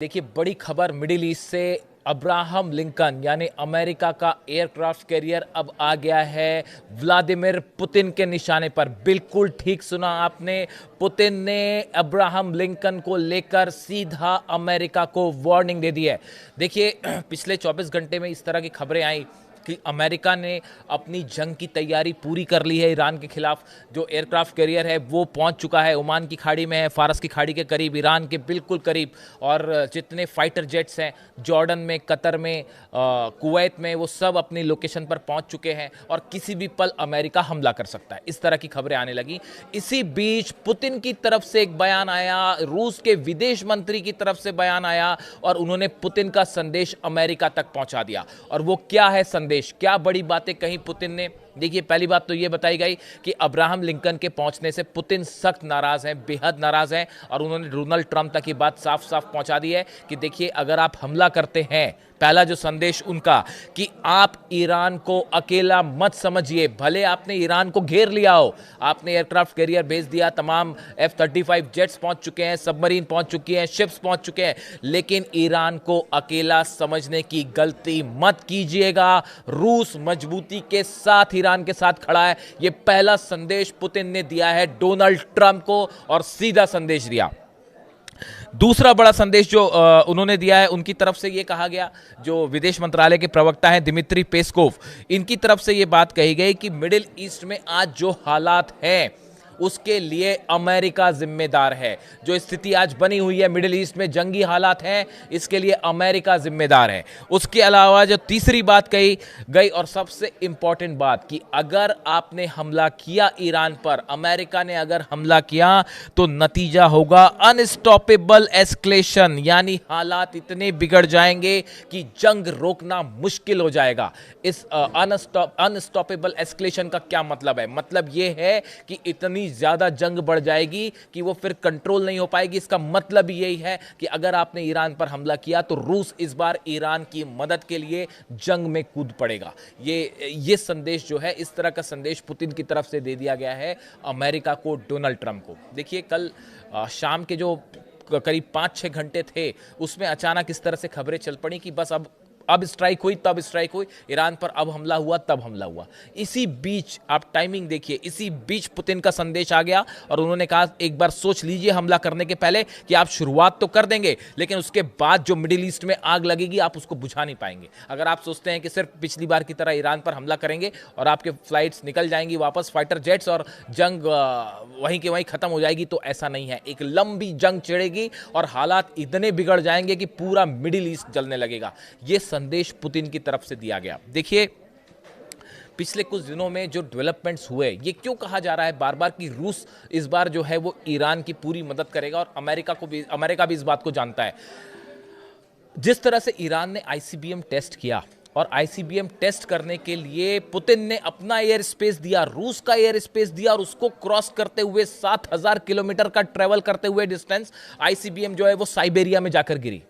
देखिए, बड़ी खबर मिडिल ईस्ट से। अब्राहम लिंकन यानी अमेरिका का एयरक्राफ्ट कैरियर अब आ गया है व्लादिमीर पुतिन के निशाने पर। बिल्कुल ठीक सुना आपने, पुतिन ने अब्राहम लिंकन को लेकर सीधा अमेरिका को वार्निंग दे दी है। देखिए, पिछले 24 घंटे में इस तरह की खबरें आई कि अमेरिका ने अपनी जंग की तैयारी पूरी कर ली है ईरान के खिलाफ। जो एयरक्राफ्ट कैरियर है वो पहुंच चुका है, ओमान की खाड़ी में है, फारस की खाड़ी के करीब, ईरान के बिल्कुल करीब। और जितने फाइटर जेट्स हैं जॉर्डन में, कतर में, कुवैत में, वो सब अपनी लोकेशन पर पहुंच चुके हैं और किसी भी पल अमेरिका हमला कर सकता है। इस तरह की खबरें आने लगी। इसी बीच पुतिन की तरफ से एक बयान आया, रूस के विदेश मंत्री की तरफ से बयान आया और उन्होंने पुतिन का संदेश अमेरिका तक पहुंचा दिया। और वो क्या है संदेश, क्या बड़ी बातें कही पुतिन ने? देखिए, पहली बात तो यह बताई गई कि अब्राहम लिंकन के पहुंचने से पुतिन सख्त नाराज हैं, बेहद नाराज हैं। और उन्होंने डोनाल्ड ट्रंप तक ये बात साफ साफ पहुंचा दी है कि देखिए, अगर आप हमला करते हैं, पहला जो संदेश उनका कि आप ईरान को अकेला मत समझिए। भले आपने ईरान को घेर लिया हो, आपने एयरक्राफ्ट कैरियर भेज दिया, तमाम F-35 जेट्स पहुंच चुके हैं, सबमरीन पहुंच चुकी हैं, शिप्स पहुंच चुके हैं, लेकिन ईरान को अकेला समझने की गलती मत कीजिएगा। रूस मजबूती के साथ ईरान के साथ खड़ा है। यह पहला संदेश पुतिन ने दिया है डोनाल्ड ट्रंप को, और सीधा संदेश दिया। दूसरा बड़ा संदेश जो उन्होंने दिया है, उनकी तरफ से यह कहा गया, जो विदेश मंत्रालय के प्रवक्ता हैं दिमित्री पेस्कोव, इनकी तरफ से यह बात कही गई कि मिडिल ईस्ट में आज जो हालात हैं उसके लिए अमेरिका जिम्मेदार है। जो स्थिति आज बनी हुई है मिडिल ईस्ट में, जंगी हालात हैं, इसके लिए अमेरिका जिम्मेदार है। उसके अलावा जो तीसरी बात कही गई और सबसे इंपॉर्टेंट बात, कि अगर आपने हमला किया ईरान पर, अमेरिका ने अगर हमला किया, तो नतीजा होगा अनस्टॉपेबल एस्केलेशन, यानी हालात इतने बिगड़ जाएंगे कि जंग रोकना मुश्किल हो जाएगा। इस अनस्टॉपेबल एस्केलेशन का क्या मतलब है? मतलब यह है कि इतनी ज्यादा जंग बढ़ जाएगी कि वो फिर कंट्रोल नहीं हो पाएगी। इसका मतलब यही है कि अगर आपने ईरान पर हमला किया तो रूस इस बार ईरान की मदद के लिए जंग में कूद पड़ेगा। ये संदेश जो है, इस तरह का संदेश पुतिन की तरफ से दे दिया गया है अमेरिका को, डोनाल्ड ट्रंप को। देखिए, कल शाम के जो करीब 5-6 घंटे थे, उसमें अचानक इस तरह से खबरें चल पड़ी कि बस अब स्ट्राइक हुई, तब स्ट्राइक हुई, ईरान पर अब हमला हुआ, तब हमला हुआ। इसी बीच आप टाइमिंग देखिए, इसी बीच पुतिन का संदेश आ गया और उन्होंने कहा एक बार सोच लीजिए हमला करने के पहले कि आप शुरुआत तो कर देंगे, लेकिन उसके बाद जो मिडिल ईस्ट में आग लगेगी आप उसको बुझा नहीं पाएंगे। अगर आप सोचते हैं कि सिर्फ पिछली बार की तरह ईरान पर हमला करेंगे और आपके फ्लाइट्स निकल जाएंगी वापस, फाइटर जेट्स, और जंग वहीं के वहीं खत्म हो जाएगी, तो ऐसा नहीं है। एक लंबी जंग छिड़ेगी और हालात इतने बिगड़ जाएंगे कि पूरा मिडिल ईस्ट जलने लगेगा। ये संदेश पुतिन की तरफ से दिया गया। देखिए, पिछले कुछ दिनों में जो डेवलपमेंट्स हुए, ये क्यों कहा जा रहा है बार बार कि रूस इस बार जो है वो ईरान की पूरी मदद करेगा, और अमेरिका भी इस बात को जानता है। जिस तरह से ईरान ने आईसीबीएम टेस्ट किया, और आईसीबीएम टेस्ट करने के लिए पुतिन ने अपना एयर स्पेस दिया, रूस का एयर स्पेस दिया, और उसको क्रॉस करते हुए 7,000 किलोमीटर का ट्रेवल करते हुए डिस्टेंस आईसीबीएम जो है वो साइबेरिया में जाकर गिरी।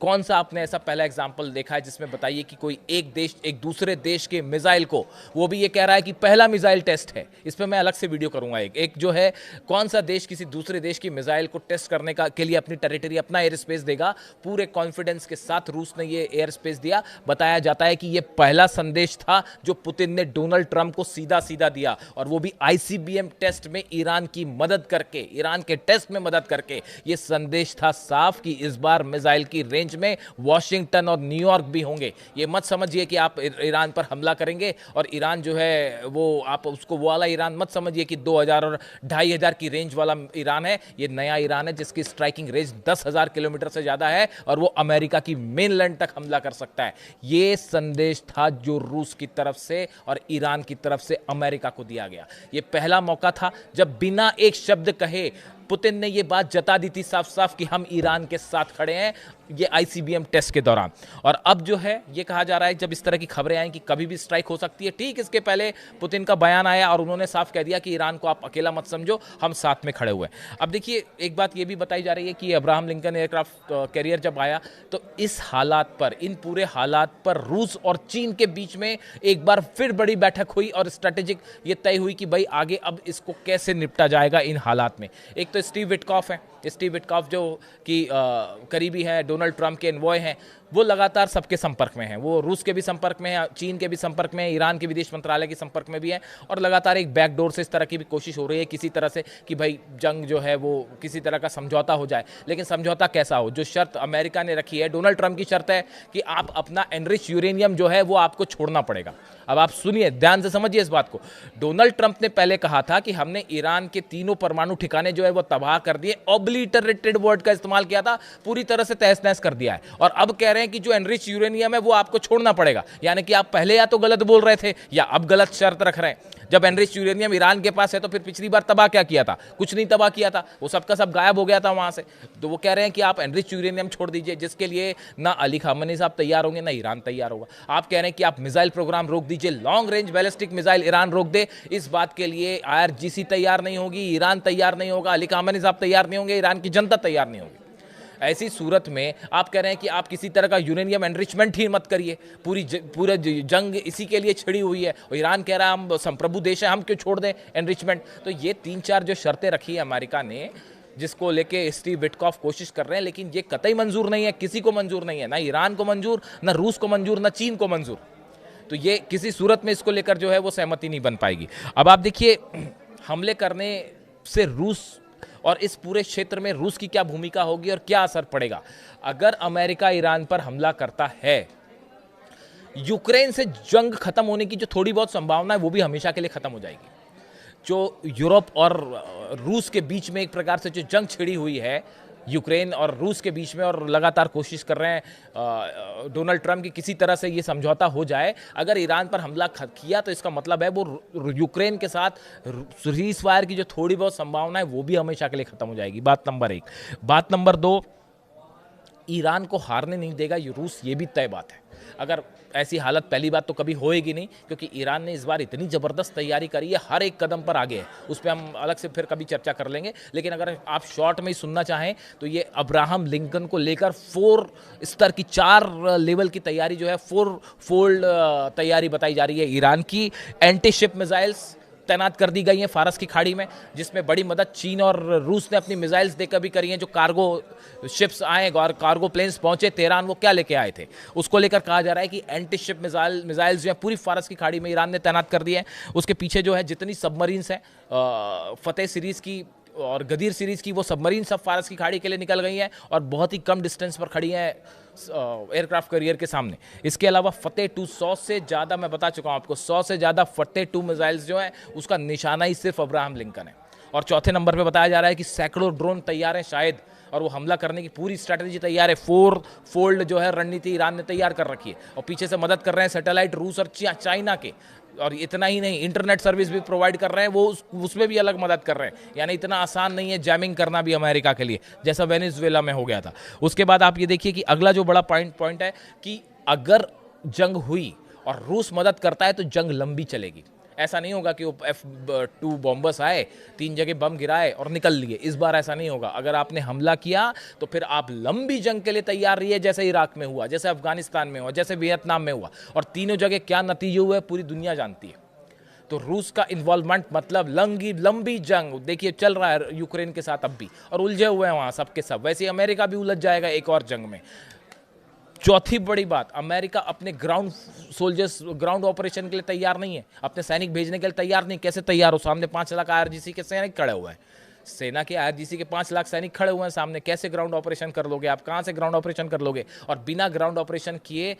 कौन सा आपने ऐसा पहला एग्जाम्पल देखा है जिसमें बताइए कि कोई एक देश एक दूसरे देश के मिसाइल को, वो भी ये कह रहा है कि पहला मिसाइल टेस्ट है, इस पर मैं अलग से वीडियो करूंगा। एक जो है, कौन सा देश किसी दूसरे देश की मिसाइल को टेस्ट करने के लिए अपनी टेरिटरी, अपना एयर स्पेस देगा? पूरे कॉन्फिडेंस के साथ रूस ने ये एयर स्पेस दिया। बताया जाता है कि ये पहला संदेश था जो पुतिन ने डोनाल्ड ट्रंप को सीधा सीधा दिया, और वो भी आईसीबीएम टेस्ट में ईरान की मदद करके, ईरान के टेस्ट में मदद करके। ये संदेश था साफ कि इस बार मिसाइल की रेंज में वॉशिंगटन और न्यूयॉर्क भी होंगे। ये मत समझिए कि आप ईरान पर हमला करेंगे और ईरान जो है वो, आप उसको वो वाला ईरान मत समझिए कि 2000 और 2500 की रेंज वाला ईरान है। ये नया ईरान है जिसकी स्ट्राइकिंग रेंज 10,000 किलोमीटर से ज्यादा है, और वो अमेरिका की मेनलैंड तक हमला कर सकता है। ये संदेश था जो रूस की तरफ से और ईरान की तरफ से अमेरिका को दिया गया। ये पहला मौका था जब बिना एक शब्द कहे पुतिन ने यह बात जता दी थी साफ साफ कि हम ईरान के साथ खड़े हैं, ये आईसीबीएम टेस्ट के दौरान। और अब जो है ये कहा जा रहा है, जब इस तरह की खबरें आई कि कभी भी स्ट्राइक हो सकती है, ठीक इसके पहले पुतिन का बयान आया और उन्होंने साफ कह दिया कि ईरान को आप अकेला मत समझो, हम साथ में खड़े हुए। अब देखिए, एक बात ये भी बताई जा रही है कि अब्राहम लिंकन एयरक्राफ्ट कैरियर जब आया, तो इस हालात पर, इन पूरे हालात पर रूस और चीन के बीच में एक बार फिर बड़ी बैठक हुई और स्ट्रेटेजिक ये तय हुई कि भाई आगे अब इसको कैसे निपटा जाएगा इन हालात में। एक तो तो स्टीव विटकॉफ हैं। स्टीव विटकॉफ जो कि करीबी हैं, डोनाल्ड ट्रंप के एनवॉय हैं, वो लगातार सबके संपर्क में हैं। वो रूस के भी संपर्क में हैं, चीन के भी संपर्क में हैं, ईरान के विदेश मंत्रालय के संपर्क में भी हैं, और लगातार एक बैकडोर से इस तरह की भी कोशिश हो रही है किसी तरह से कि भाई जंग जो है वो किसी तरह का समझौता हो जाए। लेकिन समझौता कैसा हो? जो शर्त अमेरिका ने रखी है, डोनाल्ड ट्रंप की शर्त है कि आप अपना एनरिच यूरेनियम जो है वो आपको छोड़ना पड़ेगा। अब आप सुनिए, ध्यान से समझिए इस बात को। डोनाल्ड ट्रंप ने पहले कहा था कि हमने ईरान के तीनों परमाणु ठिकाने जो है वो तबाह कर दिए, ऑब्लिटरेटेड वर्ड का इस्तेमाल किया था, पूरी तरह से तहस नहस कर दिया है। और अब कह रहे हैं कि जो एनरिच यूरेनियम है वो आपको छोड़ना पड़ेगा। यानी कि आप पहले या तो गलत बोल रहे थे या अब गलत शर्त रख रहे हैं। जब एनरिच यूरेनियम ईरान के पास है तो फिर पिछली बार तबाह क्या किया था? कुछ नहीं तबाह किया था, वो सबका सब गायब हो गया था वहां से। तो वो कह रहे हैं कि आप एनरिच यूरेनियम छोड़ दीजिए, जिसके लिए ना अली खामनी साहब तैयार होंगे ना ईरान तैयार होगा। आप कह रहे हैं कि आप मिसाइल प्रोग्राम रोक दीजिए, long range ballistic missile Iran रोक दे, इस बात के लिए आईआरजीसी तैयार नहीं होगी, ईरान तैयार नहीं होगा, अली खामनी साहब तैयार नहीं होंगे, ईरान की जनता तैयार नहीं होगी। ऐसी सूरत में आप कह रहे हैं कि आप किसी तरह का यूरेनियम एनरिचमेंट ही मत करिए, पूरा जंग इसी के लिए छिड़ी हुई है, और ईरान कह रहा है हम संप्रभु देश है, हम क्यों छोड़ दें एनरिचमेंट। तो ये 3-4 जो शर्तें रखी है अमेरिका ने, जिसको लेके स्टीव विटकॉफ कोशिश कर रहे हैं, लेकिन ये कतई मंजूर नहीं है, किसी को मंजूर नहीं है, ना ईरान को मंजूर, ना रूस को मंजूर, ना चीन को मंजूर। तो ये किसी सूरत में इसको लेकर जो है वो सहमति नहीं बन पाएगी। अब आप देखिए, हमले करने से रूस और इस पूरे क्षेत्र में रूस की क्या भूमिका होगी और क्या असर पड़ेगा। अगर अमेरिका ईरान पर हमला करता है, यूक्रेन से जंग खत्म होने की जो थोड़ी बहुत संभावना है वो भी हमेशा के लिए खत्म हो जाएगी। जो यूरोप और रूस के बीच में एक प्रकार से जो जंग छिड़ी हुई है यूक्रेन और रूस के बीच में, और लगातार कोशिश कर रहे हैं डोनाल्ड ट्रंप की किसी तरह से ये समझौता हो जाए। अगर ईरान पर हमला किया तो इसका मतलब है वो यूक्रेन के साथ सीज फायर की जो थोड़ी बहुत संभावना है वो भी हमेशा के लिए खत्म हो जाएगी। बात नंबर 1। बात नंबर 2, ईरान को हारने नहीं देगा ये रूस, ये भी तय बात है। अगर ऐसी हालत पहली बात तो कभी होएगी नहीं, क्योंकि ईरान ने इस बार इतनी ज़बरदस्त तैयारी करी है, हर एक कदम पर आगे है। उस पर हम अलग से फिर कभी चर्चा कर लेंगे। लेकिन अगर आप शॉर्ट में ही सुनना चाहें तो ये अब्राहम लिंकन को लेकर 4 स्तर की, 4 लेवल की तैयारी जो है, 4 फोल्ड तैयारी बताई जा रही है ईरान की। एंटी शिप मिसाइल्स तैनात कर दी गई हैं फारस की खाड़ी में, जिसमें बड़ी मदद चीन और रूस ने अपनी मिसाइल्स देकर भी करी हैं। जो कार्गो शिप्स आए और कार्गो प्लेन्स पहुंचे तेहरान, वो क्या लेके आए थे, उसको लेकर कहा जा रहा है कि एंटी शिप मिसाइल्स जो है पूरी फारस की खाड़ी में ईरान ने तैनात कर दिए हैं। उसके पीछे जो है जितनी सबमरीन्स हैं, फतेह सीरीज़ की और गदीर सीरीज़ की, वो सबमरीन सब फारस की खाड़ी के लिए निकल गई हैं और बहुत ही कम डिस्टेंस पर खड़ी हैं एयरक्राफ्ट कैरियर के सामने। इसके अलावा फतेह 2 100 से ज़्यादा, मैं बता चुका हूं आपको, 100 से ज़्यादा फतेह 2 मिसाइल्स जो हैं उसका निशाना ही सिर्फ अब्राहम लिंकन है। और चौथे नंबर पे बताया जा रहा है कि सैकड़ों ड्रोन तैयार हैं शायद, और वो हमला करने की पूरी स्ट्रैटेजी तैयार है। 4 फोल्ड जो है रणनीति ईरान ने तैयार कर रखी है, और पीछे से मदद कर रहे हैं सैटेलाइट रूस और चाइना के। और इतना ही नहीं, इंटरनेट सर्विस भी प्रोवाइड कर रहे हैं, वो उसमें भी अलग मदद कर रहे हैं। यानी इतना आसान नहीं है जैमिंग करना भी अमेरिका के लिए, जैसा वेनेजुएला में हो गया था। उसके बाद आप ये देखिए कि अगला जो बड़ा पॉइंट है कि अगर जंग हुई और रूस मदद करता है तो जंग लंबी चलेगी। ऐसा नहीं होगा कि वो F-2 बॉम्बर्स आए, 3 जगह बम गिराए और निकल लिए। इस बार ऐसा नहीं होगा। अगर आपने हमला किया तो फिर आप लंबी जंग के लिए तैयार रहिए, जैसे इराक में हुआ, जैसे अफगानिस्तान में हुआ, जैसे वियतनाम में हुआ। और तीनों जगह क्या नतीजे हुए पूरी दुनिया जानती है। तो रूस का इन्वॉल्वमेंट मतलब लंबी जंग देखिए चल रहा है यूक्रेन के साथ अब भी, और उलझे हुए हैं वहाँ सबके सब। वैसे अमेरिका भी उलझ जाएगा एक और जंग में। चौथी बड़ी बात, अमेरिका अपने ग्राउंड ऑपरेशन के लिए तैयार नहीं है, अपने सैनिक भेजने के लिए तैयार नहीं। कैसे तैयार हो? सामने 5 लाख आईआरजीसी के सैनिक खड़े हुए हैं, सेना के आईआरजीसी के 5 लाख सैनिक खड़े हुए हैं सामने। कैसे ग्राउंड ऑपरेशन कर लोगे आप? कहाँ से ग्राउंड ऑपरेशन कर लोगे? और बिना ग्राउंड ऑपरेशन किए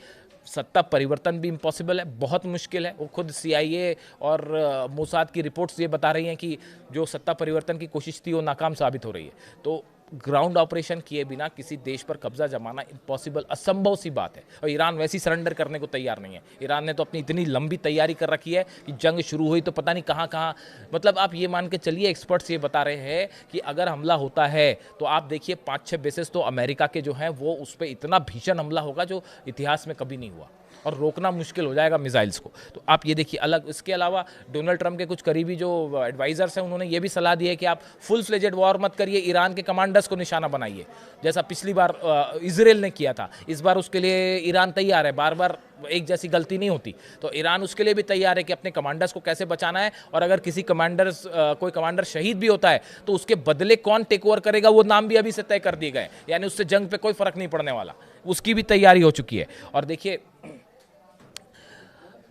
सत्ता परिवर्तन भी इम्पॉसिबल है, बहुत मुश्किल है। वो खुद CIA और मोसाद की रिपोर्ट्स ये बता रही हैं कि जो सत्ता परिवर्तन की कोशिश थी वो नाकाम साबित हो रही है। तो ग्राउंड ऑपरेशन किए बिना किसी देश पर कब्जा जमाना इम्पॉसिबल, असंभव सी बात है। और ईरान वैसे ही सरेंडर करने को तैयार नहीं है। ईरान ने तो अपनी इतनी लंबी तैयारी कर रखी है कि जंग शुरू हुई तो पता नहीं कहाँ कहाँ, मतलब आप ये मान के चलिए, एक्सपर्ट्स ये बता रहे हैं कि अगर हमला होता है तो आप देखिए 5-6 बेसेस तो अमेरिका के जो हैं वो उस पर इतना भीषण हमला होगा जो इतिहास में कभी नहीं हुआ। और रोकना मुश्किल हो जाएगा मिसाइल्स को। तो आप ये देखिए अलग। इसके अलावा डोनाल्ड ट्रंप के कुछ करीबी जो एडवाइजर्स हैं उन्होंने ये भी सलाह दी है कि आप फुल फ्लेजेड वॉर मत करिए, ईरान के कमांडर्स को निशाना बनाइए, जैसा पिछली बार इजराइल ने किया था। इस बार उसके लिए ईरान तैयार है, बार बार एक जैसी गलती नहीं होती, तो ईरान उसके लिए भी तैयार है कि अपने कमांडर्स को कैसे बचाना है, और अगर किसी कोई कमांडर शहीद भी होता है तो उसके बदले कौन टेक ओवर करेगा वो नाम भी अभी से तय कर दिए गए, यानी उससे जंग पे कोई फर्क नहीं पड़ने वाला, उसकी भी तैयारी हो चुकी है। और देखिए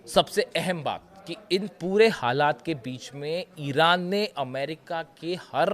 सबसे अहम बात कि इन पूरे हालात के बीच में ईरान ने अमेरिका के हर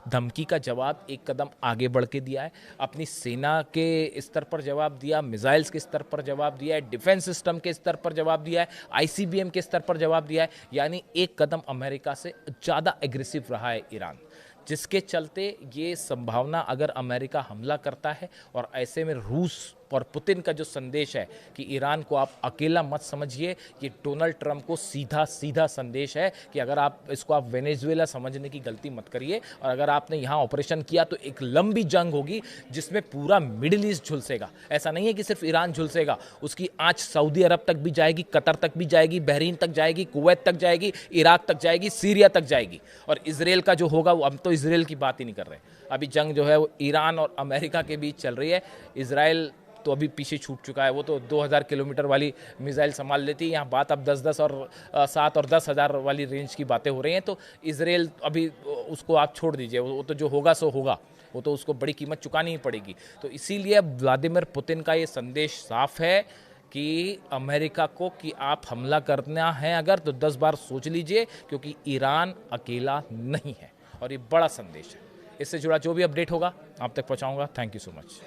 धमकी का जवाब एक कदम आगे बढ़ के दिया है। अपनी सेना के स्तर पर जवाब दिया, मिसाइल्स के स्तर पर जवाब दिया है, डिफेंस सिस्टम के स्तर पर जवाब दिया है, आईसीबीएम के स्तर पर जवाब दिया है, यानी एक कदम अमेरिका से ज़्यादा एग्रेसिव रहा है ईरान, जिसके चलते ये संभावना अगर अमेरिका हमला करता है, और ऐसे में रूस और पुतिन का जो संदेश है कि ईरान को आप अकेला मत समझिए, ये डोनाल्ड ट्रंप को सीधा सीधा संदेश है कि अगर आप वेनेजुएला समझने की गलती मत करिए, और अगर आपने यहाँ ऑपरेशन किया तो एक लंबी जंग होगी जिसमें पूरा मिडिल ईस्ट झुलसेगा। ऐसा नहीं है कि सिर्फ ईरान झुलसेगा, उसकी आँच सऊदी अरब तक भी जाएगी, कतर तक भी जाएगी, बहरीन तक जाएगी, कुवैत तक जाएगी, इराक तक जाएगी, सीरिया तक जाएगी। और इसराइल का जो होगा, हम तो इसराइल की बात ही नहीं कर रहे, अभी जंग जो है वो ईरान और अमेरिका के बीच चल रही है। इसराइल तो अभी पीछे छूट चुका है, वो तो 2000 किलोमीटर वाली मिसाइल संभाल लेती है, यहाँ बात अब 10-10 और 7 और 10,000 वाली रेंज की बातें हो रही हैं। तो इसराइल अभी उसको आप छोड़ दीजिए, वो तो जो होगा सो होगा, वो तो उसको बड़ी कीमत चुकानी ही पड़ेगी। तो इसीलिए व्लादिमीर पुतिन का ये संदेश साफ है कि अमेरिका को कि आप हमला करना है अगर तो 10 बार सोच लीजिए, क्योंकि ईरान अकेला नहीं है, और ये बड़ा संदेश है। इससे जुड़ा जो भी अपडेट होगा आप तक पहुँचाऊँगा। Thank you so much.